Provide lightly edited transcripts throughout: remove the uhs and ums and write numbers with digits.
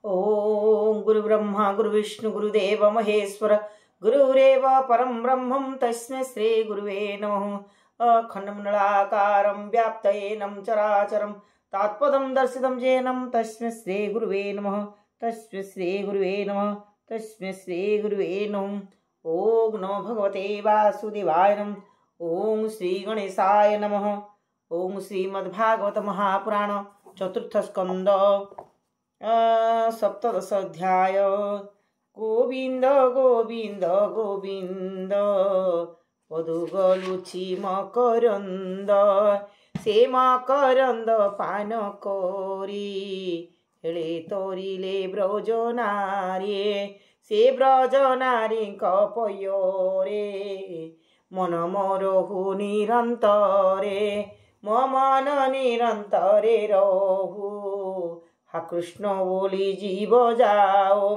ओम गुरु ब्रह्मा गुरु विष्णु गुरुदेव महेश्वर गुरुरेव परम ब्रह्मं तस्मै श्री गुरुवे नमः। अखण्डमण्डलाकारं व्याप्तयेनं चराचरं तत्पदं दर्शितं येनं तस्मै श्री गुरुवे नमः। तस्मै श्री गुरुवे नमः। तस्मै श्री गुरुवे नमः। ओम नमो भगवते वासुदेवाय नमः। ओम श्री गणेशाय नमः। ओम श्रीमद्भागवत महापुराण चतुर्थ स्कंद सप्तदश अध्याय। गोविंद गोविंद गोविंद पदुगलुछि मकरंद से मकरंद पान करी हेले तोरिले ब्रजनारी से ब्रजनारी कपयोरे मन मोरहु निरंतरे मन निरंतरे रहु। हा कृष्ण बोली जीव जाओ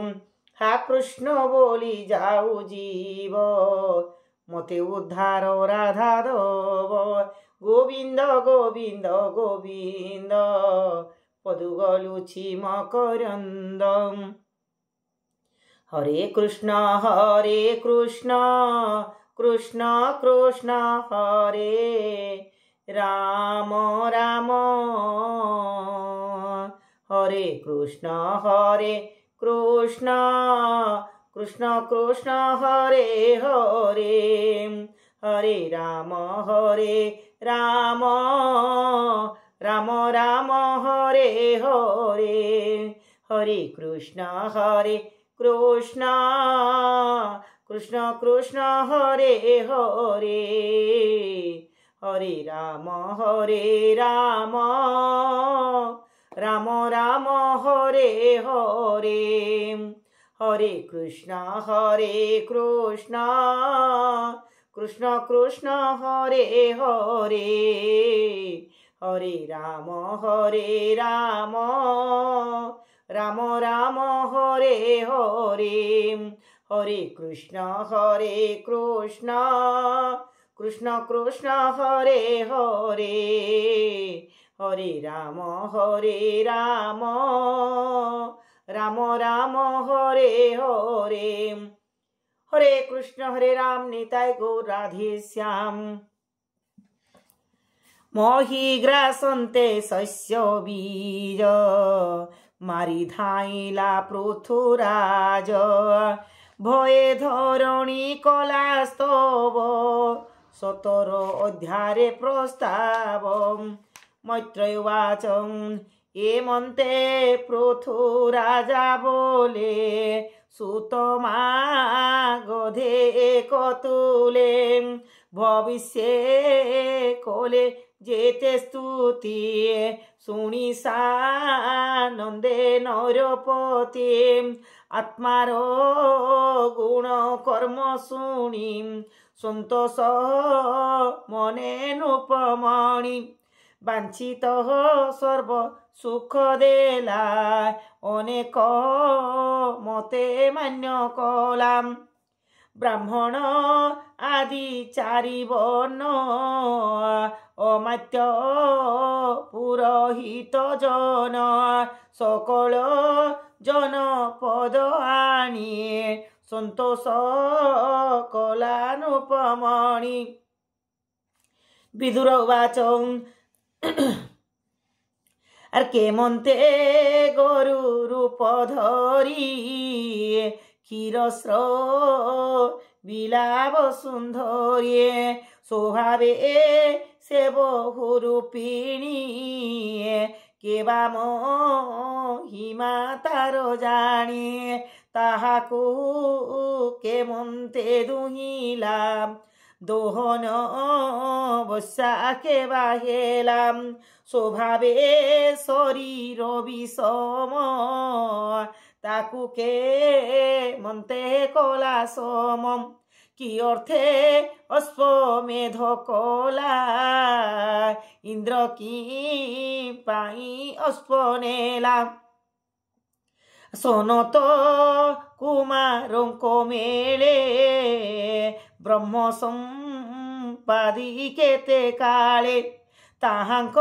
हा कृष्ण बोली जाऊ जीव मते उद्धार राधा दब। गोविंद गोविंद गोविंद पदुगलुछि मकरंद। हरे कृष्ण कृष्ण कृष्ण हरे राम राम हरे कृष्ण कृष्ण कृष्ण हरे हरे हरे राम राम राम हरे हरे हरे कृष्ण कृष्ण कृष्ण हरे हरे हरे राम राम हरे हरे हरे कृष्ण कृष्ण हरे हरे हरे राम राम हरे हरे हरे कृष्ण कृष्ण हरे हरे हरे राम राम हरे हरे हरे कृष्ण हरे राम निताय गौर राधे श्याम। मोहि ग्रासन्ते शस्य बीज मारी धाइला पृथुराज भये धरणी कला स्तव 17 अध्याये प्रस्ताव। मैत्रेय उवाच एमन्ते पृथुराजा बोले सुतमा गधे कतुले भविष्ये कोले जेते स्तुति शुणी सानंदे नरपति आत्मार गुण कर्म शुणी सन्तोष मने नृपमणि वांछित सर्व सुख देला अनेक मते मान्य कलाम। ब्राह्मण आदि 4 वर्ण अमात्य पुरोहित जन सकल जन पद आणी सन्तोष कलानुपमणि। विदुर उवाच আর কেমন্তে গরু রূপ ধরি ক্ষীরস্র বিলাব সুন্দরী স্বভাবে সে বহুরূপিণী কেবা মহিমা তার জানি তাহাকু কেমন্তে দুহিলাম दोहन बसाके बाहेलाम स्वभावे शरीर विषम ताकु के मन्ते कला समम कि अर्थे अश्वमेध कला इंद्र की पाई अश्वनेला सनत कुमारों मेले ब्रह्म संपादी केते काले ତାହାଙ୍କ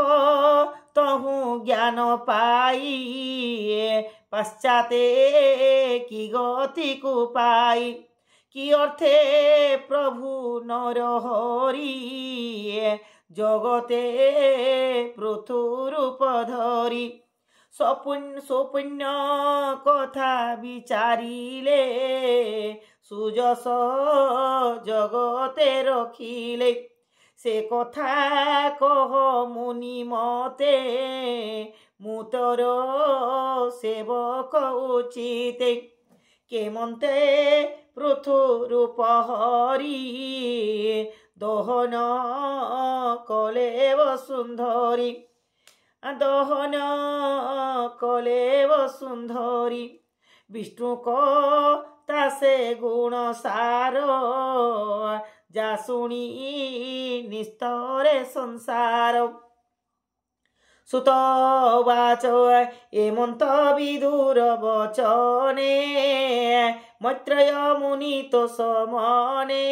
ତହୁଁ ଜ୍ଞାନ ପାଇ ପାଶ୍ଚାତେ କି ଗତିକୁ ପାଇ କି ଅର୍ଥେ ପ୍ରଭୁ ନରହରି ଜଗତେ ପୃଥୁ ରୂପ ଧରି ସୁପୁଣ୍ୟ କଥା বিচারিলে সুযশ জগতে রখিলে সে কথা কহ মুনি মতে মু তোর সেবক উচিতে কেমন্তে পৃথু রূপ হরি দহন কলে বসুন্ধরি দহন কলে বসুন্ধরি বিষ্ণু তাসে গুণ সার যা শুনি নিস্তরে সংসার সুত বাচ এমন্ত বিদুর বচনে মৈত্রেয় মুনি তো সমনে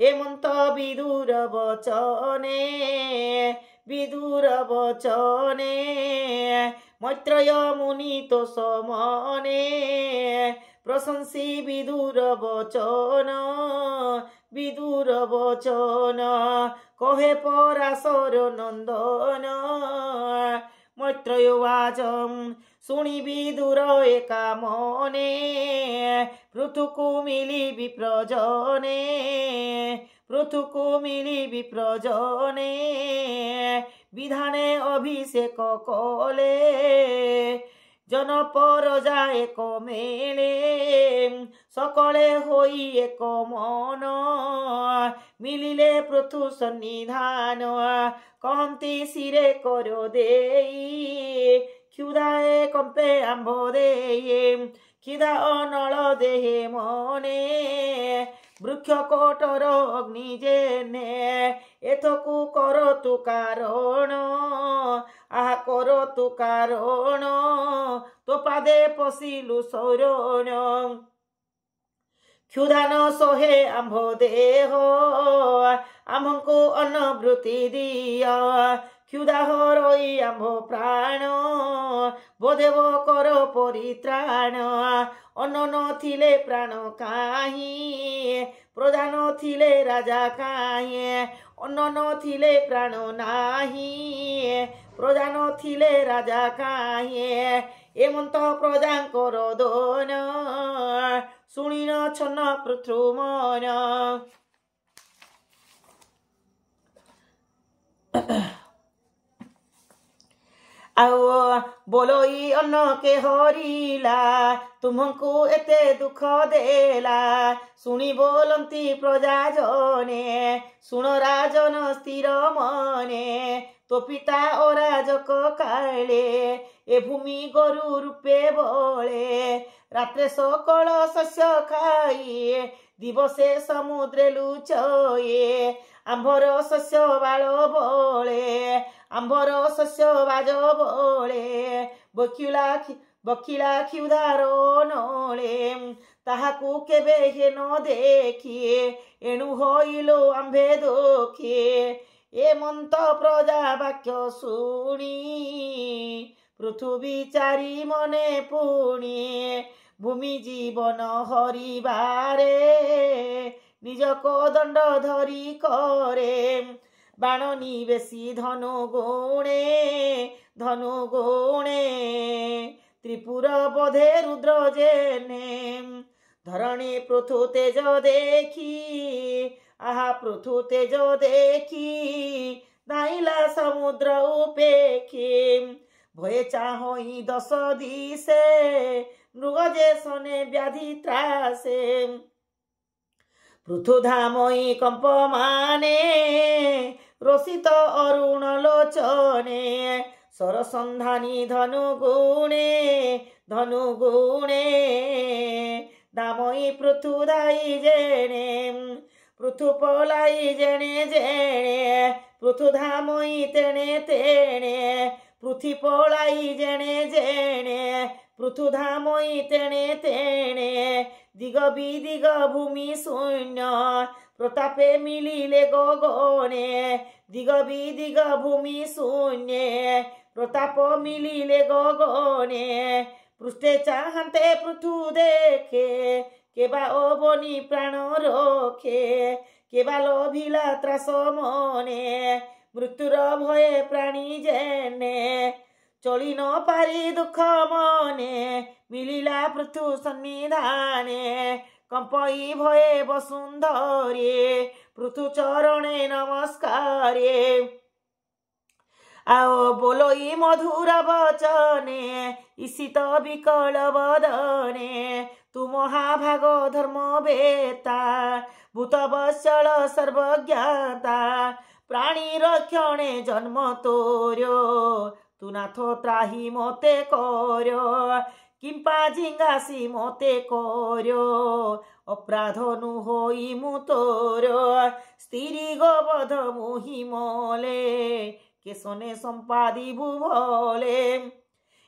এমন্ত বিদুর বচনে বিদুর বচনে মৈত্রেয় মুনি তো সমনে প্রশংসি বিদুর বচন বিদুর বচন কহে পরাশর নন্দন মৈত্রেয় বাচ শুনি বিদুর একা মনে পৃথুকু মিলি বিপ্রজনে পৃথুকু মিলি বিপ্রজনে বিধানে অভিষেক কলে জনপর যায় কমেলে সকলে হই এক মন মিলিলে পৃথু সন্নিধান কহন্তি শিরে কর দেই ক্ষুধায়ে কম্পে আম্ভ দেয়ে খিদা অনল দেহে মনে বৃক্ষ কোটর অগ্নি জেনে এথকু কর তু কারণ আহা কর তু কারণ তো পাদে পশিলু সৌরণ ক্ষুধান সোহে আম্ভ দেহ আম্ভଙ୍କୁ অন্নবৃত্তি দিয় ক্ষুধা হরই আম্ভ প্রাণ বোধেব কর পরিত্রাণ অন্ন নথিলে প্রাণ কাহি প্রধান থিলে রাজা কাহি অন্ন নথিলে প্রাণ নাহি প্রধান থিলে রাজা কাহি এমন্ত প্রজাঙ্কর দোন শুনিন ছন্ন পৃথুমন ଆଉ ବୋଲଇ ଅନ୍ନ କେ ହରିଲା ତୁମକୁ ଏତେ ଦୁଃଖ ଦେଲା ଶୁଣି ବୋଲନ୍ତି ପ୍ରଜା ଜନେ ଶୁଣ ରାଜନ ସ୍ଥିର ମନେ ତୋ ପିତା ଓ ରାଜକ କାଳେ ଏ ଭୂମି ଗୋରୁ ରୂପେ ବଳେ ରାତ୍ରେ ସକଳ ଶସ୍ୟ ଖାଇ ଦିବସେ ସମୁଦ୍ରେ ଲୁଚଏ ଆମ୍ଭର ଶସ୍ୟ ବାଳ ବଳେ ଆମ୍ଭର ଶସ୍ୟ ବାଜ ବଳେ ବଖିଲା କ୍ଷୁଧାର ନଳେ ତାହାକୁ କେବେ ହେ ନ ଦେଖିଏ ଏଣୁ ହଇଲୋ ଆମ୍ଭେ ଦୋଖିଏ ଏମନ୍ତ ପ୍ରଜା ବାକ୍ୟ ଶୁଣି ପୃଥୁବୀ ଚାରି ମନେ ପୁଣି ଭୂମି ଜୀବନ ହରିବାରେ ନିଜ କୋଦଣ୍ଡ ଧରି କରେ ବାଣ ନିବେଶୀ ଧନୁ ଗୁଣେ ତ୍ରିପୁର ବୋଧେ ରୁଦ୍ର ଜେନେ ଧରଣୀ ପୃଥୁ ତେଜ ଦେଖି আহা প্রথু তেজ দেখি নাইলা সমুদ্র উপেক্ষে ভয়ে চাহই দশ দিশে মৃগ যে শনে ব্যাধি ত্রাসে পৃথু ধামই কম্পমানে রসিত অরুণ লোচনে সরসন্ধানী ধনু গুণে দামই পৃথু ধাই জেনে পৃথু পলাই জেনে পৃথু ধামই তেণে पृथ्वी पळाई जेणे जेणे पृथु धामोई तेणे तेणे दिग बिदिग भूमि शून्य प्रतापे मिलिले गगने दिग बिदिग भूमि शून्य प्रताप मिलिले गगने पृष्ठे चाहन्ते पृथु देखे केबा अबनी प्राण रखे केबा लोभिला त्रास मने मृत्युर भये प्राणी जेने चली न पारी दुख मने मिलिला पृथु सन्निधाने कंपई भये वसुंधरे पृथु चरणे नमस्कारे आओ बोलोई मधुर वचने ईशित विकल वदने तु महाभाग धर्म वेता भूत वत्सल सर्वज्ञाता प्राणी रक्षणे जन्म तोर्यो तु नाथ त्राही मते कर्यो किंपा झिंगासी मते कर्यो अपराध नु होई मु तोर्यो स्त्री गोबध मुहि मले केसने संपादी भुवले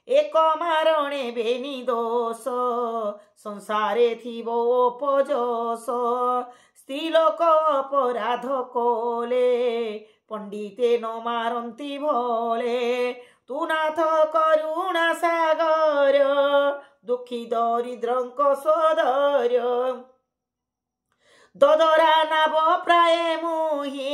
एक मारणे बेनी दोष संसारे थिबो उपजोष स्त्री लोक अपराध कोले पंडिते न मारंती भोले तु नाथ करुणा सागर दुखी दरिद्रंक सोदर ददरा नाब प्राय मुही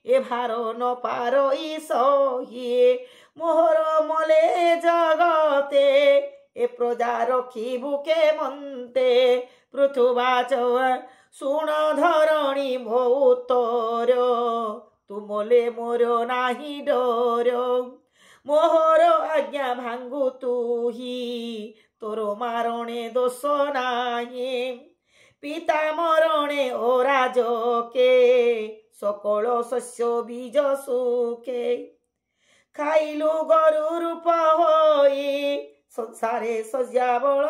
ए भार न पारई सही मोहर मले जगते ए प्रजा रखिबु के मन्ते पृथुवाच शुण धरणी मो उत्तर तुमले मोर नाही डर मोहर आज्ञा भांगु तुही तोर मारणे दोष नाही पिता मरणे ओ राजके सकल शस्य बीज सुखे खाइलु गरु रूप होई संसारे सज्जाबल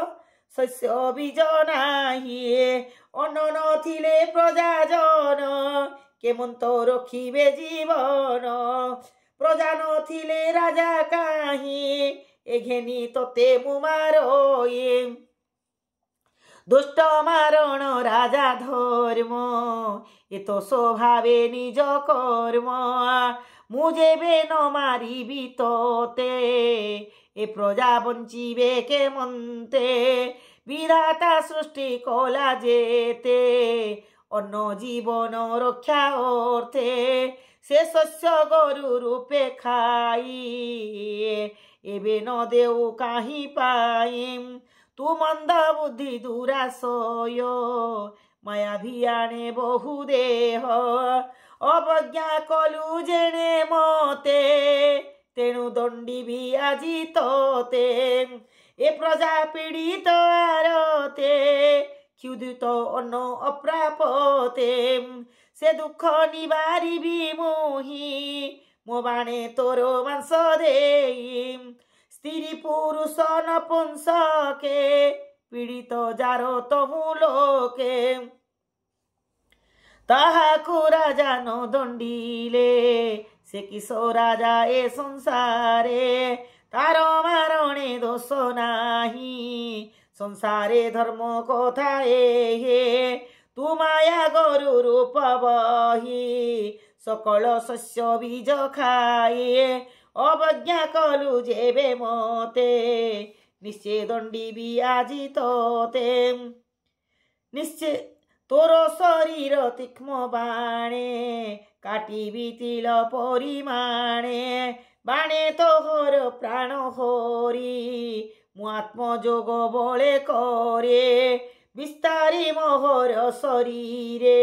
शस्य बीज नाही अन्न नथिले प्रजाजन केमंत रखिबे जीवन प्रजा नथिले राजा काहि एघेनी तोते मु मारोई दुष्ट मारण राजा धर्म ए तो स्वभावे निज कर्म मुझे बे न मारिबी तोते ए प्रजा बंचिबे के मन्ते विधाता सृष्टि कला जेते अन्न जीवन रक्षा अर्थे से शस्य गरु रूपे खाई एबे न देउ काहि पाइम तु मंद बुद्धि दुराशय माया भियाणे बहु देह अवज्ञा कलु जेणे मते तेणु दंडी भी आजी तोते ए प्रजा पीड़ित आरते क्षुदित अन्न अप्रापते से दुख निवारी भी मोही मो बाणे तोर मांस देई स्त्री पुरुष नपुंसके पीड़ित जारो तमु लोके ताहाकु राजा न दंडीले से किशो राजा ए संसारे तार मारणे दोष नाही संसारे धर्म कथा हे तु माया गरु रूप बही सकल शस्य बीज खाए अवज्ञा कलु जेबे मते निश्चय दंडी भी आजी तोते निश्चय तोर शरीर तीक्ष्ण बाणे काटिबी तिल परिमाणे बाणे तोहर प्राण हरि मु आत्मजोग बळे करे विस्तारी मोहर शरीरे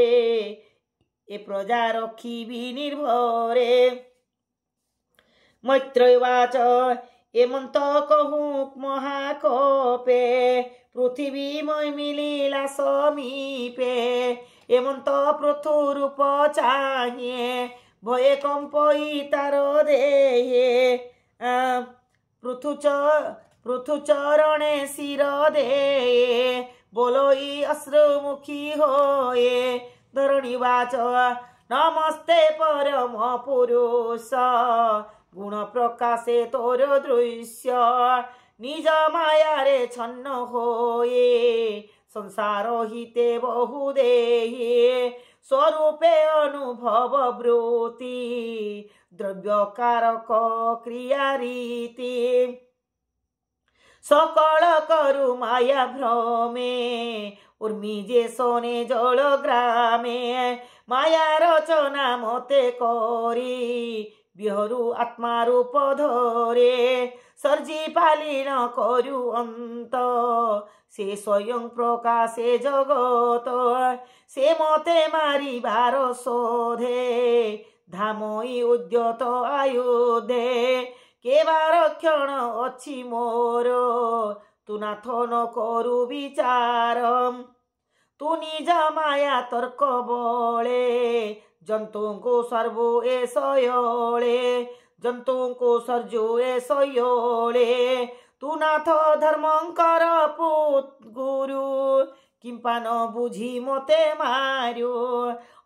ए प्रजा रखिबी निर्भरे मैत्रेयवाच एमंत कहूँ महाकोपे पृथ्वी मय मिलिला समीपे एमंत पृथुरूप चाहिए भये कंपई तार देहे पृथुचरणे शिर दे बोलोई अश्रुमुखी होए धरणीवाच नमस्ते परम पुरुष गुण प्रकाशे तोर दृश्य निज मायारे छन्न होए संसार हिते बहु देहि स्वरूपे अनुभव वृत्ति द्रव्य कारक क्रिया रीति सकल करु माया भ्रमे उर्मी जे सोने जल ग्रामे माया रचना मते करी बिहरु आत्मा रूप धरे सर्जी पालिन करु अंत से स्वयं प्रकाशे जगत से मते मारी बार शोधे धामई उद्यत आयुधे केबार क्षण अच्छी मोर तू नाथ न करु विचार तू निज माया तर्क बले जंतु को सर्वो ए सयोले जंतु को सर्जो ए सयोले तू नाथ धर्मंकर पुत गुरु किंपा न बुझी मते मार्यो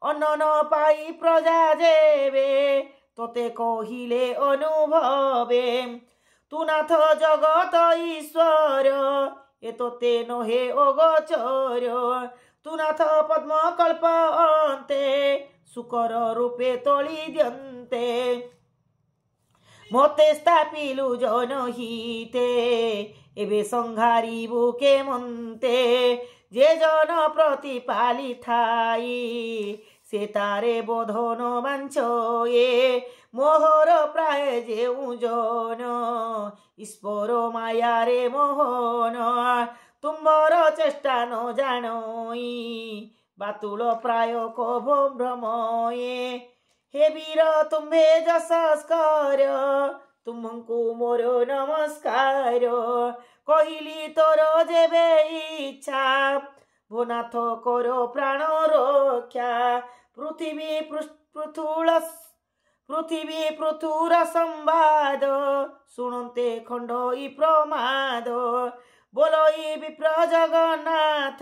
अन्न न पाई प्रजा जेबे तोते कहिले अनुभवे तू नाथ जगत ईश्वर ए तोते नहे अगोचर तू नाथ पद्म कल्प अन्ते सुकर रूपे तोली दियन्ते मते स्थापिलु जनहिते एबे संघारिबु के मन्ते जे जन प्रतिपाली थाई से तारे बोधन बांछये मोहर प्राय जेउ जन ईश्वर माया रे मोहन तुम्बर चेष्टा न जानई बातुल प्राय कभो भ्रमये हे वीर तुम्हे जसस्कर तुमको मोर नमस्कार कहिली तोर जेबे इच्छा भोनाथ करो प्राण रक्षा पृथ्वी पृथुर संवाद शुणते खंड इ प्रमाद बोलई विप्र जगन्नाथ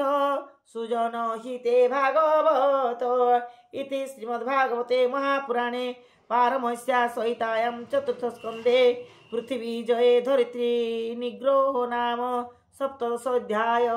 सुजन हिते भागवत इति श्रीमद्भागवते महापुराणे पारमहंस्या संहितायां चतुर्थस्कन्धे पृथ्वी जये धरित्री निग्रहो नाम सप्तदशोऽध्याय।